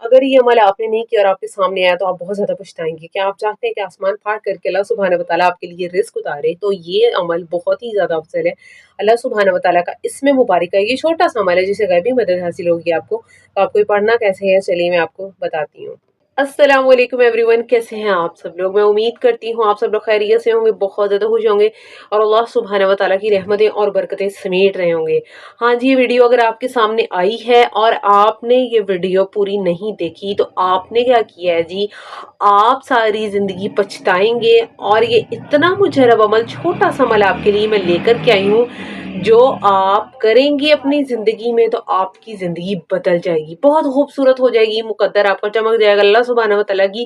अगर ये अमल आपने नहीं किया और आपके सामने आया तो आप बहुत ज़्यादा पछताएंगे। क्या आप चाहते हैं कि आसमान फाड़ करके अल्लाह सुब्हानहू व तआला आपके लिए रिज़्क उतारे? तो ये अमल बहुत ही ज़्यादा अफ़ज़ल है। अल्लाह सुब्हानहू व तआला का इसमें मुबारक है, ये छोटा-सा अमल है जिससे गैबी मदद हासिल होगी आपको। तो आपको ये पढ़ना कैसे है, चलिए मैं आपको बताती हूँ। अस्सलामुअलैकुम एवरीवन, कैसे हैं आप सब लोग? मैं उम्मीद करती हूँ आप सब लोग खैरियत से होंगे, बहुत ज़्यादा खुश होंगे और अल्लाह सुब्हानहू व तआला की रहमतें और बरकतें समेट रहे होंगे। हाँ जी, ये वीडियो अगर आपके सामने आई है और आपने ये वीडियो पूरी नहीं देखी तो आपने क्या किया है जी, आप सारी ज़िंदगी पछताएंगे। और ये इतना मुजरब अमल, छोटा सा अमल आपके लिए मैं लेकर के आई हूँ, जो आप करेंगे अपनी ज़िंदगी में तो आपकी ज़िंदगी बदल जाएगी, बहुत खूबसूरत हो जाएगी, मुकद्दर आपका चमक जाएगा, अल्लाह सुब्हानहू व तआला की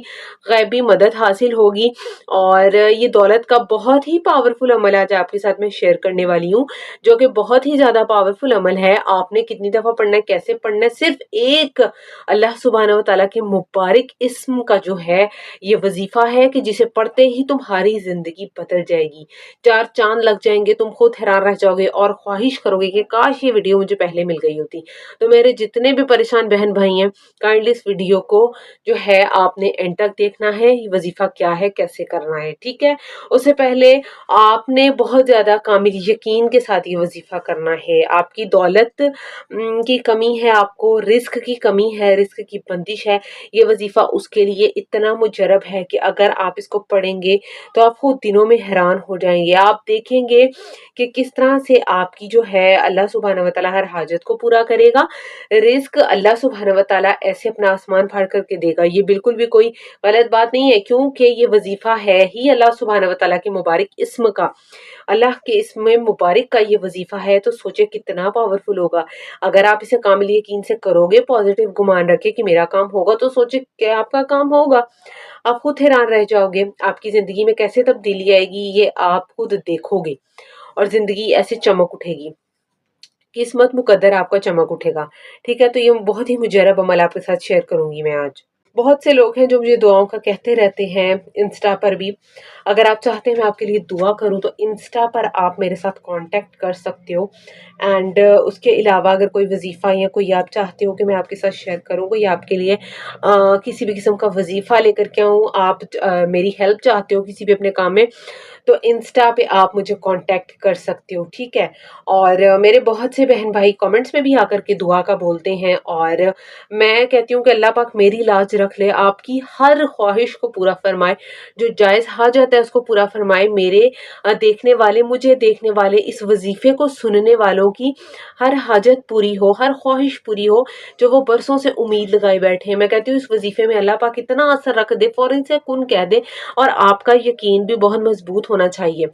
गैबी मदद हासिल होगी। और ये दौलत का बहुत ही पावरफुल अमल आज आपके साथ मैं शेयर करने वाली हूँ, जो कि बहुत ही ज़्यादा पावरफुल अमल है। आपने कितनी दफ़ा पढ़ना है, कैसे पढ़ना है, सिर्फ एक अल्लाह सुब्हानहू व तआला के मुबारक इस्म का जो है ये वजीफ़ा है कि जिसे पढ़ते ही तुम्हारी ज़िंदगी बदल जाएगी, चार चाँद लग जाएंगे, तुम खुद हैरान रह जाओगे और ख्वाहिश करोगे कि काश ये वीडियो मुझे पहले मिल गई होती। तो मेरे जितने भी परेशान बहन भाई हैं, काइंडली इस वीडियो को जो है आपने एंड तक देखना है, ये वजीफ़ा क्या है, कैसे करना है, ठीक है? उससे पहले आपने बहुत ज़्यादा कामिल यकीन के साथ ये वजीफ़ा करना है। आपकी दौलत की कमी है, आपको रिस्क की कमी है, रिस्क की बंदिश है, ये वजीफ़ा उसके लिए इतना मुजरब है कि अगर आप इसको पढ़ेंगे तो आप खुद दिनों में हैरान हो जाएंगे। आप देखेंगे कि किस तरह से आपकी जो है अल्लाह सुब्हानहू व तआला हर हाजत को पूरा करेगा। रिज़्क अल्लाह सुब्हानहू व तआला ऐसे अपना आसमान फाड़ करके देगा, ये बिल्कुल भी कोई गलत बात नहीं है, क्योंकि ये वजीफ़ा है ही अल्लाह सुब्हानहू व तआला के मुबारक इस्म का। अल्लाह के इस्म मुबारक का ये वजीफ़ा है, तो सोचे कितना पावरफुल होगा। अगर आप इसे कामिल यकीन से करोगे, पॉजिटिव गुमान रखे कि मेरा काम होगा, तो सोचे कि आपका काम होगा। आप खुद हैरान रह जाओगे, आपकी ज़िंदगी में कैसे तब्दीली आएगी ये आप खुद देखोगे और ज़िंदगी ऐसे चमक उठेगी, किस्मत मुकद्दर आपका चमक उठेगा, ठीक है? तो ये बहुत ही मुजरब अमल आपके साथ शेयर करूँगी मैं आज। बहुत से लोग हैं जो मुझे दुआओं का कहते रहते हैं, इंस्टा पर भी। अगर आप चाहते हैं मैं आपके लिए दुआ करूं तो इंस्टा पर आप मेरे साथ कांटेक्ट कर सकते हो। एंड उसके अलावा अगर कोई वजीफ़ा या कोई आप चाहते हो कि मैं आपके साथ शेयर करूं, कोई आपके लिए किसी भी किस्म का वजीफ़ा लेकर के आऊँ, आप मेरी हेल्प चाहते हो किसी भी अपने काम में, तो इंस्टा पे आप मुझे कांटेक्ट कर सकते हो, ठीक है? और मेरे बहुत से बहन भाई कमेंट्स में भी आकर के दुआ का बोलते हैं और मैं कहती हूँ कि अल्लाह पाक मेरी लाज रख ले, आपकी हर ख्वाहिश को पूरा फरमाए, जो जायज़ हाजत है उसको पूरा फरमाए। मेरे देखने वाले, मुझे देखने वाले, इस वजीफे को सुनने वालों की हर हाजत पूरी हो, हर ख्वाहिश पूरी हो, जो वो बरसों से उम्मीद लगाए बैठे हैं। मैं कहती हूँ इस वजीफे में अल्लाह पाक इतना असर रख दे, फौरन से कुन कह दे। और आपका यकीन भी बहुत मजबूत होना चाहिए,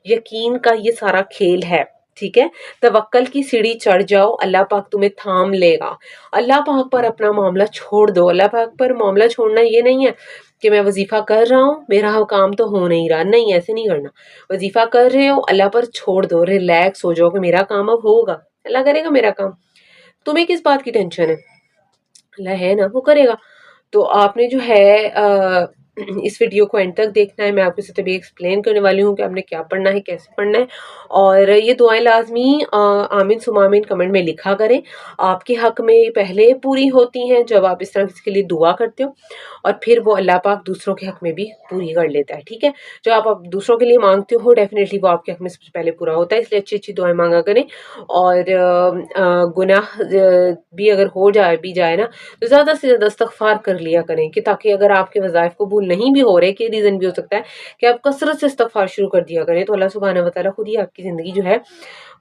यकीन का ये सारा खेल है, ठीक है? तवक्कल की सीढ़ी चढ़ जाओ, अल्लाह पाक तुम्हें थाम लेगा। अल्लाह पाक पर अपना मामला छोड़ दो। अल्लाह पाक पर मामला छोड़ना ये नहीं है कि मैं वजीफा कर रहा हूँ, मेरा काम तो हो नहीं रहा, नहीं, ऐसे नहीं करना। वजीफा कर रहे हो, अल्लाह पर छोड़ दो, रिलैक्स हो जाओ कि मेरा काम अब होगा, अल्लाह करेगा मेरा काम, तुम्हें किस बात की टेंशन है, अल्लाह है ना, वो करेगा। तो आपने जो है इस वीडियो को एंड तक देखना है। मैं आपके साथ अभी एक्सप्लेन करने वाली हूँ कि आपने क्या पढ़ना है, कैसे पढ़ना है। और ये दुआएं लाजमी आमीन सुमा आमीन कमेंट में लिखा करें। आपके हक में पहले पूरी होती हैं जब आप इस तरह किसी के लिए दुआ करते हो, और फिर वो अल्लाह पाक दूसरों के हक में भी पूरी कर लेता है, ठीक है? जो आप दूसरों के लिए मांगते हो, डेफिनेटली वो आपके हक में सबसे पहले पूरा होता है। इसलिए अच्छी अच्छी दुआएं मांगा करें। और गुनाह भी अगर हो जाए भी जाए ना, तो ज़्यादा से ज़्यादा इस्तग़फ़ार कर लिया करें, कि ताकि अगर आपके वज़ाइफ़ कबूल नहीं भी हो रहे, कि रीज़न भी हो सकता है कि आप कसरत से इस्तग़फ़ार शुरू कर दिया करें, तो अल्लाह सुब्हानहू व तआला खुद ही आपकी ज़िंदगी जो है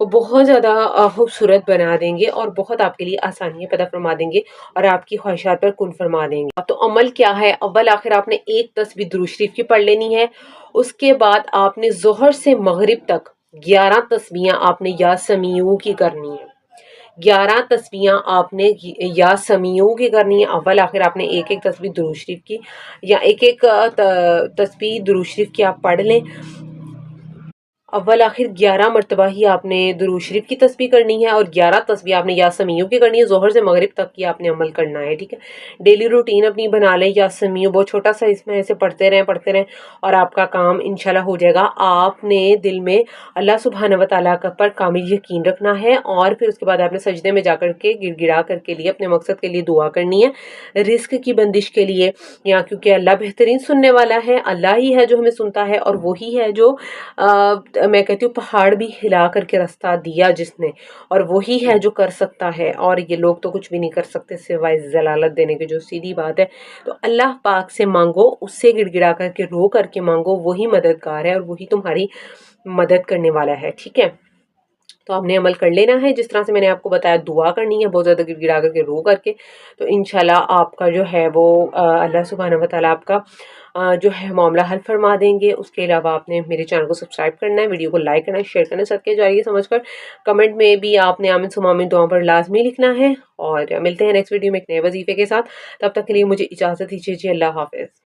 वो बहुत ज़्यादा खूबसूरत बना देंगे और बहुत आपके लिए आसानियाँ पैदा फरमा देंगे और आपकी ख्वाहिशात पर कुन फरमा देंगे। तो अमल क्या है? अव्वल आखिर आपने एक तस्बीह दुरूद शरीफ की पढ़ लेनी है। उसके बाद आपने ज़ोहर से मगरिब तक 11 तस्बीहां आपने या समीऊ की करनी है। 11 तस्बीहां आपने या समीऊ की करनी है। अव्वल आखिर आपने एक एक तस्बीह दुरूद शरीफ की या एक एक तस्बीह दुरूद शरीफ की आप पढ़ लें। اول آخر 11 مرتبہ ہی آپ نے درود شریف کی تسبیح کرنی ہے، اور 11 تسبیح آپ نے یاسمیوں کی کرنی ہے، ظہر سے مغرب تک کی آپ نے عمل کرنا ہے، ٹھیک ہے۔ ڈیلی روٹین اپنی بنا لیں، یاسمیوں بہت چھوٹا سا اس میں ایسے پڑھتے رہیں اور آپ کا کام انشاءاللہ ہو جائے گا۔ آپ نے دل میں اللہ سبحانہ و تعالیٰ پر کامل یقین رکھنا ہے، اور پھر اس کے بعد آپ نے سجدے میں جا کر کے گڑ گڑا کر کے لیے اپنے مقصد کے لیے دعا کرنی ہے، رزق کی بندش کے لیے، یا کیونکہ اللہ بہترین سننے والا ہے، اللہ ہی ہے جو ہمیں سنتا ہے، اور وہی ہے جو میں کہتی ہوں پہاڑ بھی ہلا کر کے راستہ دیا جس نے، اور وہی ہے جو کر سکتا ہے، اور یہ لوگ تو کچھ بھی نہیں کر سکتے سوائے ضلالت دینے کے، جو سیدھی بات ہے۔ تو اللہ پاک سے مانگو، اس سے گڑ گڑا کر کے رو کر کے مانگو، وہی مددگار ہے اور وہی تمہاری مدد کرنے والا ہے، ٹھیک ہے۔ تو آپ نے عمل کر لینا ہے جس طرح سے میں نے آپ کو بتایا، دعا کرنی ہے بہت زیادہ گڑ گڑا کر کے رو کر کے، تو انشاءاللہ آپ کا جو ہے وہ اللہ سبحانہ و تعالیٰ آپ کا جو ہے معاملہ حل فرما دیں گے۔ اس کے علاوہ آپ نے میرے چینل کو سبسکرائب کرنا ہے، ویڈیو کو لائک کرنا ہے، شیئر کرنا ہے، صدقے جاریہ سمجھ کر کمنٹ میں بھی آپ نے آمین ثم آمین دعاؤں پر لازمی لکھنا ہے، اور ملتے ہیں نیکسٹ ویڈیو میں ایک نئے وظیفے کے ساتھ۔ تب تک کے لیے مجھے اجازت دیجیے، اللہ حافظ۔